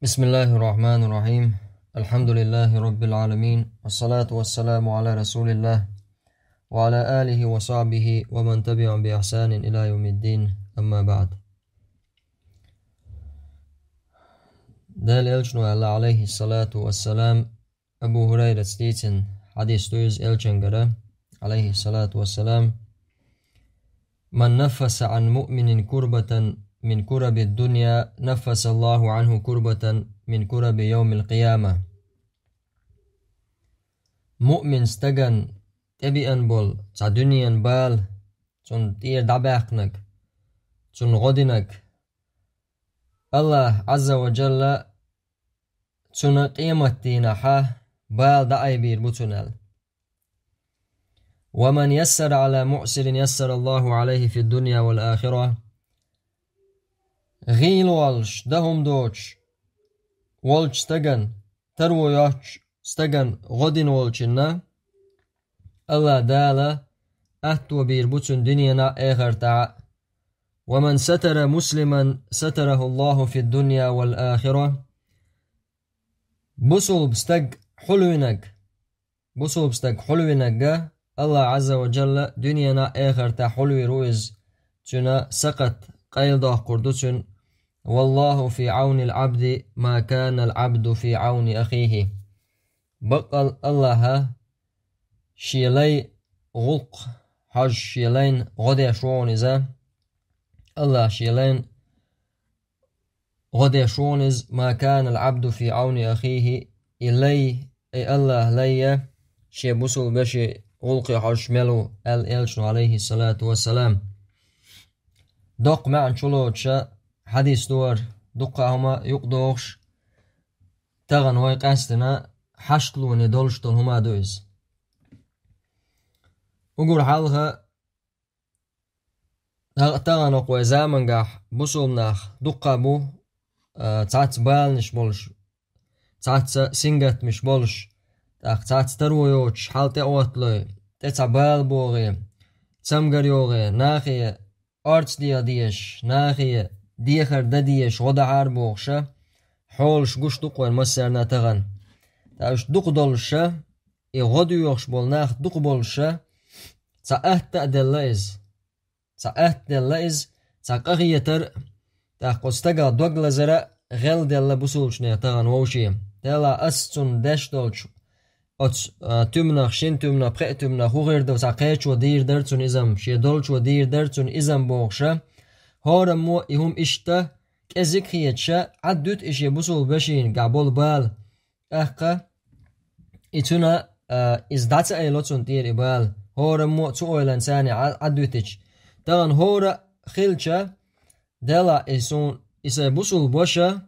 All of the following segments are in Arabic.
بسم الله الرحمن الرحيم. الحمد لله رب العالمين، والصلاة والسلام على رسول الله وعلى آله وصحبه ومن تبعهم بإحسان إلى يوم الدين. أما بعد. دال إلشنو عليه الصلاة والسلام أبو هريرة ستيتن حديث تويز إلشنغرة عليه الصلاة والسلام: من نفس عن مؤمن كربة من كرب الدنيا نفس الله عنه كربة من كرب يوم القيامة. مؤمن استغن تبيئن بول تا دنيا بال تون تير دباقنك تون غدنك الله عز وجل تون قيمتين حا بال دعي بير بتنال. ومن يسر على مؤسر يسر الله عليه في الدنيا والآخرة. غيل والش دهم دوش والش استغن ترو يوش استغن غدن والشنا الله دالا أهتو بير بطن دنيانا آخر تاع. ومن ستر مسلما ستره الله في الدنيا والآخرة. بصل بستق حلوينك بصل بستق حلوينك الله عز وجل دنيانا آخر تاع حلوي رويز تنا سقط قيلده قردتن. والله في عون العبد ما كان العبد في عون أخيه. بقل الله شيلي غلق حج شيلين غدي شونز الله شيلين غدي شونز ما كان العبد في عون أخيه إلي أي الله لي شي بسل بشي غلق حج ملو الإلشن عليه الصلاة والسلام. دق معن شلوتشا حديث دور دقا هما يقدوش تغن هوي قاستنا حشتلوني دولشتون هما دويز. وقول حالها تغن وقوي زامن قاح بصومناخ دقا بو تعت بال نش بولش تعت سنگت مش بولش تعت ترويوش حالتي اوتلوي تتا بال بوغي تسمگر يوغي ناخي أرتس ديش ناخي ديخر ديش غدا عار بوغشا حولش قوش دقوين مسرنا تغن تاوش دق دولشا اي غدو يوغش بولناخ دق بولشا تا اهت دلائز تا قغيتر تا قستقا دوغلا زرا غل دل بسولشني تغن ووشي تلا أستون داش دولش ات تمنخ شين تمنخ بخي تمنخ غير دو تا قيش ودير درتون ازم شي دولش ودير درتون ازم بوغشا هارم مو ايهم اشتا كزيك خيتشا عدوت اشي بسول بشين قابل بال احقا اتونا ازدات ايلوتون دير بال هارم مو تو اويلان ساني عدوتش تغن هورا خيلشا دلا اسون اسا بسول بوشا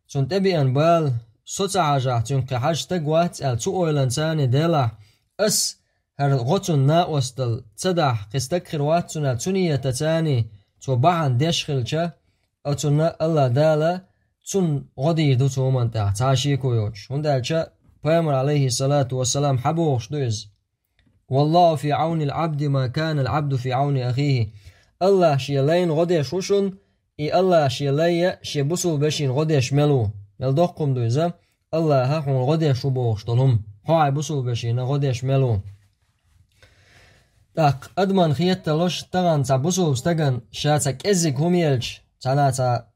سون تبيان بال سوتا عجا تنقي حاج تقوات ال تو اويلان ساني دلا اس هر غوتون نا وستل تدح قستك خرواتنا تونية تاني تو بعن دشخلشا او تنا الله دالا تون غدير دو تو من تحت عاشي كويوش هندالشا بيامر عليه الصلاة والسلام حبوش دوز. والله في عون العبد ما كان العبد في عون أخيه. الله شيلين غدي شوشن اي الله شيلي شي بسول بشين غدي شملو يلدقكم دوزا الله هون غدي شبوش طلهم هاي بسول بشين غدي شملو تاق أدمان خيات تلوش تغن تا بسول استغن شاتك ازيك هم يلش تانا تا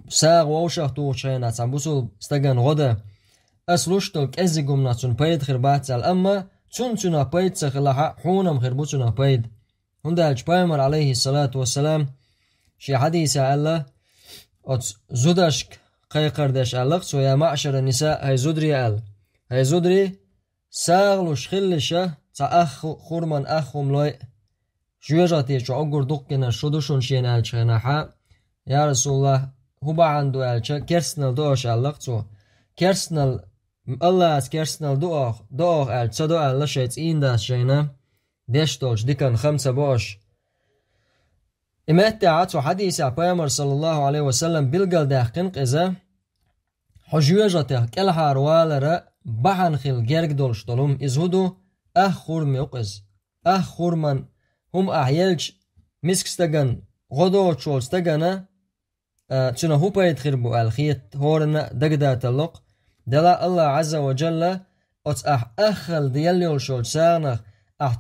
ساغ ووشاق توشينا تا بسول استغن غدا أسلوشتلك ازيكم ناتون بايد خربات الأما تون بايد سخلها حونم خربوتنا بايد هندالش بايمر عليه الصلاة والسلام شي حديث الله ات زودشك قيقردش الله سو يا معشر النساء هاي زودري هاي زودري ساغلوش خلشة تا أخ خورمان أخهم لوي جوجاتي شو أقول دقنا شدوشون شين الشناحة يا رسول الله هو عنده الشا كرسنال دوش الله سو كرسنال الله از كرسنال دوغ الشا دو الله شيت إين دا شينا ديشتوش ديكن خمسة باش إمات تعاتو حديث عبامر صلى الله عليه وسلم بلغل داخن قزا حجوجاتي كالها روالرا بحن خيل جرق دولش دولم إزهدو أخور ميوقز أخور من هم أحيالش مسك استغن غدو تشول استغن تنا هو بيت خربو الخيت هورنا دقدات اللق دلا الله عز وجل أتس أخل دياليول شول سانخ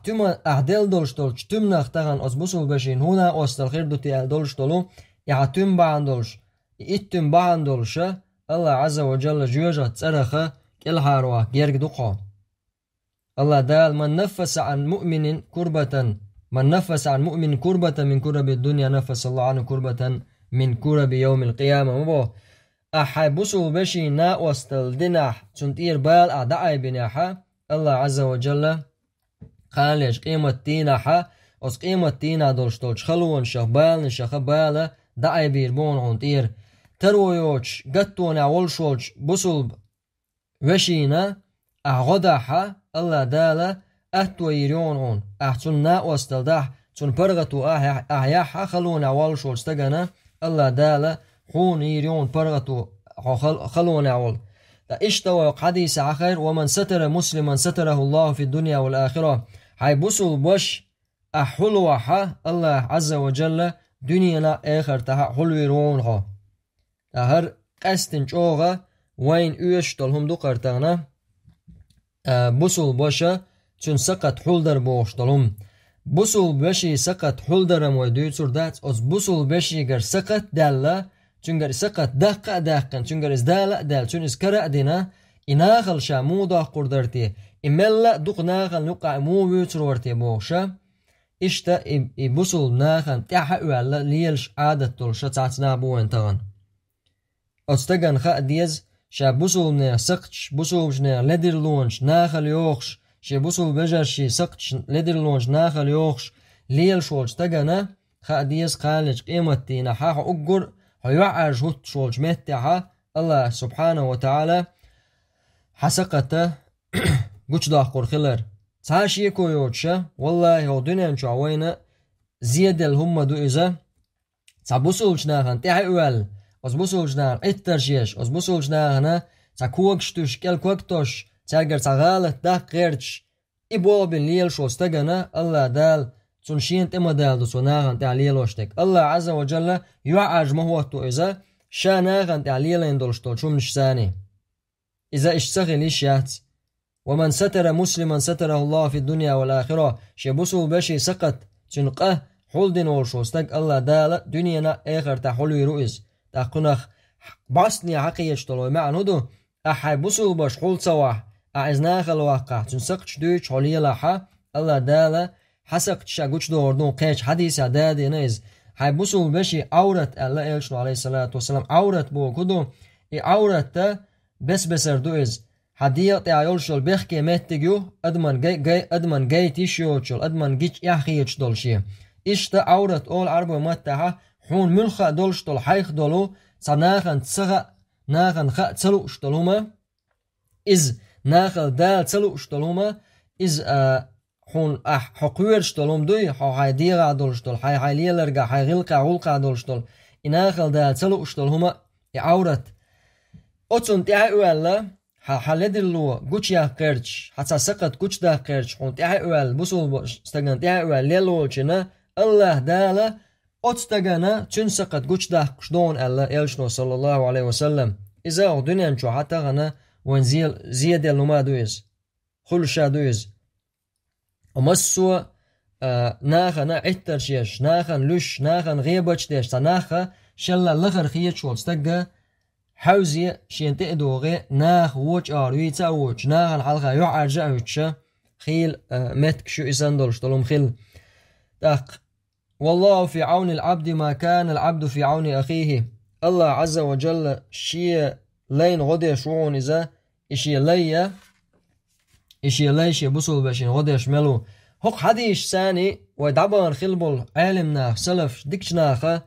تما دل دولش تمنخ تغن أتس بوصل بشين هنا أستل خير دوتي دولش دولو تم باندولش تم باندولش الله عز وجل جوجة تسرخ كالحاروا يرق دقا الله دال من نفس عن مؤمن كربة من كرب الدنيا نفس الله عنه كربة من كرب يوم القيامة مبو بوصل بشي نا وستل دناح تنتير بال أعداء بناحا الله عز وجل خالج قيمة تيناحا أس قيمة تينا دولش خلون شخبال نشخبال دعي بيربون عنتير ترويوش قطونا والشوش بوصل وشينا غداحا الله دالا تويريون عون تنا وستل تن برغتو أحياحا خلونا والشوش تغانا الله دالا خون يريون برغتو خلون عول اشتوى حديث آخر ومن ستر مسلما ستره الله في الدنيا والآخرة بوصل بوش أحلوها الله عز وجل دنيا آخر تها حلويرونها هر قستن جوغا وين اوشتلهم دو قرتانا بوصل بوشا چون سقط حلدر بوشتلهم بوصل بوشي سقط حلدر مويدو تردات از بوصل بوشي گر سقط دالا چونگر سقط دقن چونگر از دال چون از کرا دینا ایناخل شامو دا قردرتی ایملا دوق ناخل نقع مو ویترورتی بوشا اشتا بوصل ناخن تحا والا لیلش عادت تلشا تعتنا بوين تغن استغن خا ديز شا بوصل نه سقش بوصل نه لدر لونش ناخل يوخش شي بوصل بجر شي سقش لدر لونش ناخل يوخش ليل شولش تغنا خا ديز خالج قيمتينا حا اقر هيوعج هوت شولج متها الله سبحانه وتعالى حسقته قوش داخل خلر تاشي كويوتشا والله هو دنيا شعوينا زيادة الهم دو إذا تبوصلش ناخن تحيوال أزبوصلش ناخن اترشيش أزبوصلش ناخن تكوكشتوش كالكوكتوش تاقر تغالة داق غيرتش إبوابين ليل شوستغنا الله دال تنشين تما دال دو سناغن تعليلوشتك الله عز وجل يعج مهوتو إذا شا ناغن تعليلين دولشتو شو منشساني إذا اشتغل إشيات ومن ستر مسلما ستره الله في الدنيا والآخرة شبوسو بشي سقط تنقه حلدن والشوستك الله دال دنيانا آخر تحلوي رؤيز تاقنخ باسني حقيش طلوي معنو دو بوسو باش حل سواح أعزناخ الواقع تنسقش دوش حلية لحا الله دال حسق تشاقوش دوردون قيش حديث عدادي نيز بوسو بشي عورت الله إلشنو عليه الصلاة والسلام عورت بو كدو عورت بس بسر دوز حديق تعيولشل بيحكي متجو أدمن جاي تيشيوشل أدمن جيش يحكيش دولشي إشتا عورت أول عربو متها حون ملخا دولشتل حيخ دولو صناخن تسغى ناخن خا تسلو اشتلوما إز ناخل دال تسلو اشتلوما إز حون حقوير اشتلوم دوي حاي ديغا دولشتل حاي ليلرغا حاي غلقا غلقا دولشتل إناخل دال تسلو اشتلوما عورت أتون تيها أولا حالدلو قوش يا قرش حتى سقط قوش دا قرش حون تيها أول بوصل استغن تيها أول ليلو چنا الله دالا أتستغن چن سقط قوش دا قشدون الله إلشنو صلى الله عليه وسلم إذا أغدنيا انشو حتى غنا وان زيادة لما دويز خلشا دويز ومسو ناخنا عتر شيش ناخن لش ناخن غيبتش ديش تناخا شلا لغر خيش والستغن حوزي شين تقدوغي ناخ ووش آروي تاوش ناخ الحلقة يعرجع وشا خيل متك شو إساندولش طلوم خيل تاق والله في عون العبد ما كان العبد في عون أخيه الله عز وجل شي لين غدي شعون إذا إشي ليش بصل بشين غدي شملو هق حديش ثاني ودعبان خلبل علمنا سلف ديكش ناخه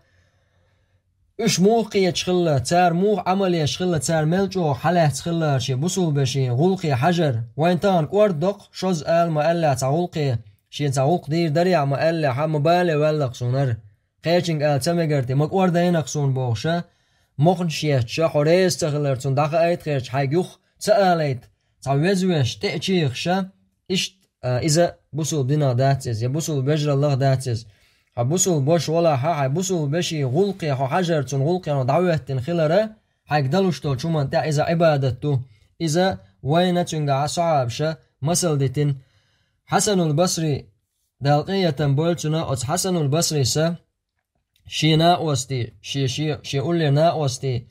اش موقع يشخله تار موق عمل يشخله تار ملجو حله تخله شي بوصل بشي غلقي حجر وين تان قردق شوز ال ما الا تعلقي شي تعلق دير دريع ما الا حم باله ولا قصونر قيچنگ ال تمگرتي مق ورده ينقصون بوشه مخن شيت شخوريس تخلرتون داخ ايت خيرچ حيغوخ تاليت تعوزوش تيچيخشه اش اذا بوصل دينا داتز يا بوصل بجر الله داتز حبسوا بوش ولا حبسوا بشي غلقي حجر تن غلقي دعوة خلرة حيقدلوش تو شو من إذا عبادته إذا وين تنجع صعبش مثل ديتن حسن البصري دالقية بولتنا أت حسن البصري سا شينا وستي شي أولي نا وستي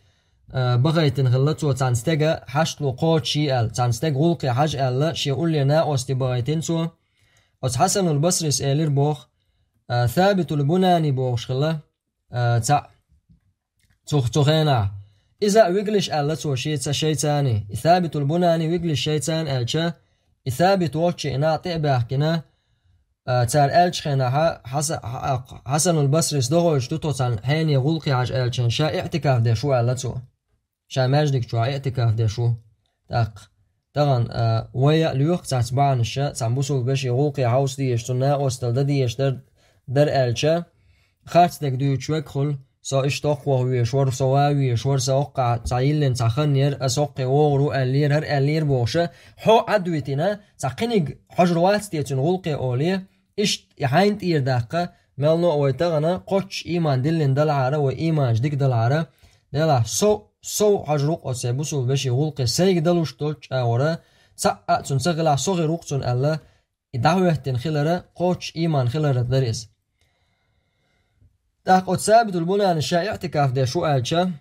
بغيتن غلطو تانستيغا حشتلو قوت شي ال تانستيغ غلقي حج ال شي أولي نا وستي بغيتن سو أت حسن البصري سألير بوخ ثابت البناني بوخ شخلا تا تخينا إذا ويقلش ال تو شي تاني ثابت البناني ويقلش شي تان الشا ثابت واتشي إنا طيبه كنا تار ألش خنا حسن البصري صدقوش توتو تان هاني غلقي عج ألشن شا اعتكاف ده شو ألتو شا ماجدك شو اعتكاف ده شو طبعا ويا ليوخ تاتبعن الشا تنبوسو بشي غلقي عوس دي يشتنا وستل دي يشتر در ألشا خارت دك دو يتشوك خل سا اشتاق وهو يشور سواوي يشور ساقع تعيلن تخنير اساقي وغرو ألير هر ألير بوشة حو عدوتنا تقنق حجروات ديتن غلقي أولي اشت يحاين تير داقة مالنو اويتغنا قوش إيمان دلن دلعارة وإيمان جديك دلعارة دلا سو حجروق أسيبوسو بشي غلقي سيق دلوش تولش آورا ساقع تنسغلا صغي روقتن ألا دعوة تنخلرة قوش إيمان خلرة دريس تاقود ثابت البنان الشا اعتكاف ده شو ألشا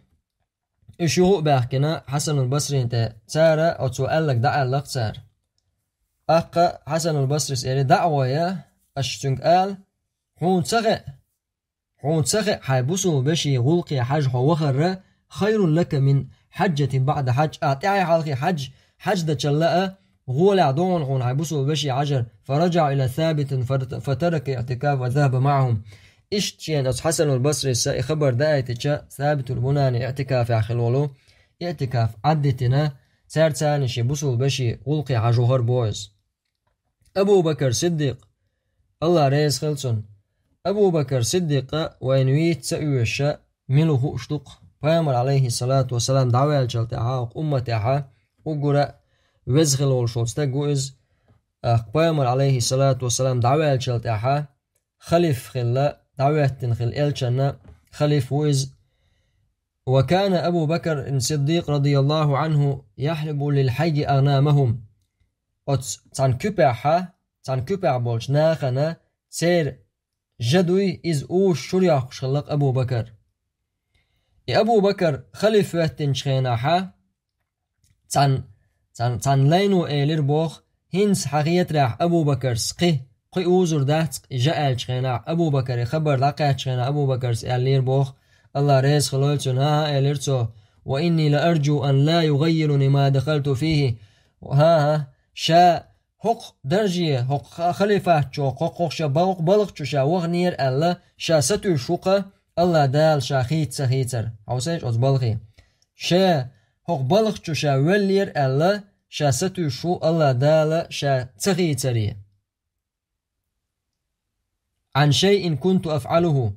إشيوه باحكنا حسن البصري انت تارا أو تسؤالك دعالك تار أقا حسن البصري سيري دعوة يا أشتنك آل حون تسغي حيبسو بشي غلقي حج وخر خير لك من حجة بعد حج أعطي حلقي حج ده تشلقة غول عدون حون حيبسو بشي عجر فرجع إلى ثابت فترك اعتكاف وذهب معهم إشتشين أس حسن البصري سا خبر دايتشا ثابت البناني اعتكاف عخلولو اعتكاف عدتنا سار تانيشي بسول بشي غلقي عجوهر بويز أبو بكر صديق الله ريز خلصن أبو بكر صديق وينويت سأويشا ملوه اشتق بيامر عليه الصلاة والسلام دعوة الجلتعا أمتعا وقرأ وزغلول شوستاق وإز بيامر عليه الصلاة والسلام دعوة الجلتعا خليف خلا دعوة تنخل إلشنا خليف وإز وكان أبو بكر الصديق رضي الله عنه يحلب للحي أغنامهم تان كبع بولش ناخنا سير جدوي إز أوش شريع شخلق أبو بكر أبو بكر خليف واتنشخيناحا تان لينو إيلير بوخ هنس حقيت راح أبو بكر سقي قي أوزر دهت جاء شخينا أبو بكر خبر لقى شخينا أبو بكر إيلير بوخ الله ريز خلولتون ها إيليرتو وإني لأرجو أن لا يغيرني ما دخلت فيه ها شا حق درجية حق خليفة شو حق شا بلغ شا وغنير الله شا ستو شوقة الله دال شا خيت سخيتر عوسيش أز بلغي شا حق بلغ شا ولير الله شا ستو شو الله دال شا سخيتري عن شيء كنت أفعله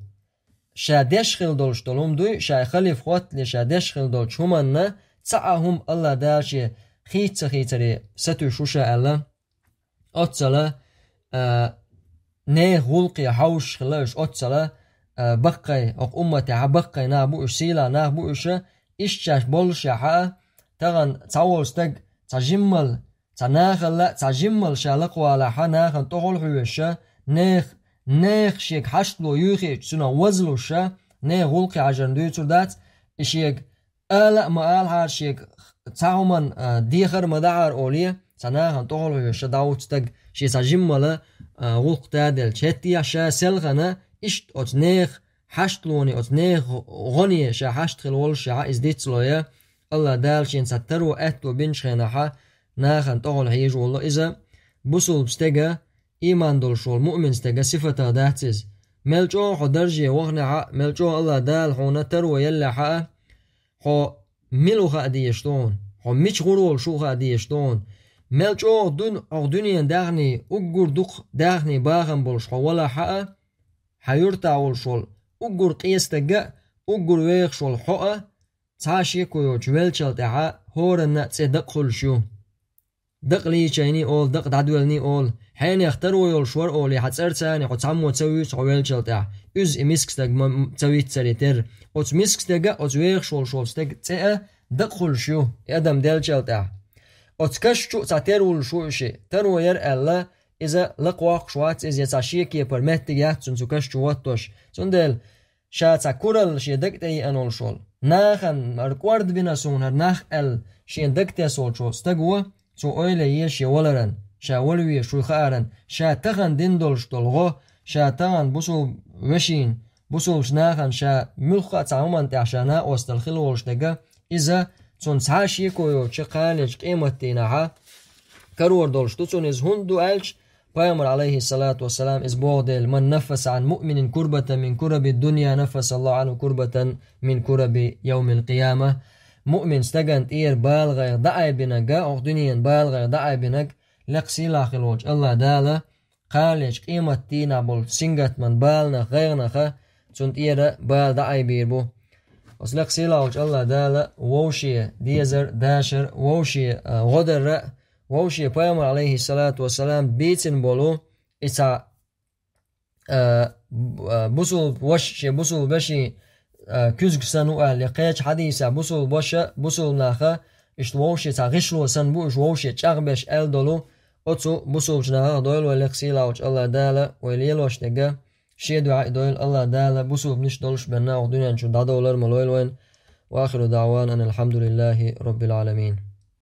شا دشخل دولش دولم دوي شا خليف خوات لشا دشخل دولش همنا تعهم الله دال شا خيت سخيتري ستو شو شا الله أتصلا نه غلقي حوش خلاش أتصلا بقي أق أمتي عبقي نابوش سيلا نابوش إشتاش بولش حا تغن تعول ستق تجمل تناخل تجمل شالق ولا حناخن تقول حوشة نيخ شيك حشلو يوخي تسنا وزلوشة نه غلقي عجن دويتر دات إشيك ألا ما ألها شيك تعومن ديخر مدعر أوليه تناخن تقول حوشة داوت ستق شي تجمل غلق تادل شتي شا سلغنا إشت أتنيخ حشتلوني أتنيخ غني شا حشت خلول شا إزديتلويا الله دال شين سترو أتلو بنش خيناحا ناخن تقول حيج والله إذا بسول بستيغا إيمان دول شول مؤمن ستيغا صفتا داتز ملجو حو درجي وغنعا ملجو الله دال حونا ترو يلحا حو ملو خادي يشتون حو ميش غرول شو خادي يشتون ملجو دنيا داغني أقر دق داغني باغن بولش حو ولا حا حيرتاول شول أقر قيستغا أقر ويخ شول حقا تاشي كويو جويل شلتها هورنا تصدق خل شو دق لي شيني أول دق دعدولني أول حين يختاروا يلشور أولي حتسر تاني حت عمو تسوي تعويل جلتاع إز إمسك تج تسوي تسريتر أوت مسك تجا أوت ويخ شول تج تأ دخل شو أدم دل جلتاع أوت كش شو تعترول شو شيء تروير ألا إذا لقواق شوات إذا تعشيه كي برمت تجاه تنسكش شواتوش تندل شات كورل شيء دكتي أنول شول ناخن مركورد بناسون هر ناخ ال شيء دكتي سول شو استجوا سو أيله يش يولرن شا ولوي شو خارن شا تغن دندول شتلغو شا تغن بوسو وشين بوسو شناخن شا ملخا تعمن تعشانا واستلخل ولشتجا إذا تنسعشي كويو تشقالج قيمتينها كرور دولش تسون إز هندو ألش بيامر عليه الصلاة والسلام إز بودل من نفس عن مؤمن كربة من كرب الدنيا نفس الله عنه كربة من كرب يوم القيامة مؤمن استجنت إير بالغ دعي بنك أو دنيا بالغ دعي بنك لقسي لاخل وجه الله دالا قالش قيمة تينا بول سنجت من بالنا غيرنا خا تنت إير بال دعي بيربو وصلق سيلا وجه الله دالا ووشي ديزر داشر ووشي غدر ووشي بيامر عليه الصلاة والسلام بيتن بولو إتا بوصل وش بوصل بشي كزق سنو لقيت حديثة بوصل بوشة بوصل ناخا اشتووشي تغشلو سنبو اشتووشي تغبش الدولو أتو بوصل جناها دويل ولقسيلا وجه الله دالا ويليلوش نقا شي دعاء دويل الله دالا بوصل بنش دولش بنا ودنيا نشو دادولر ملويل وين وآخر دعوان أن الحمد لله رب العالمين.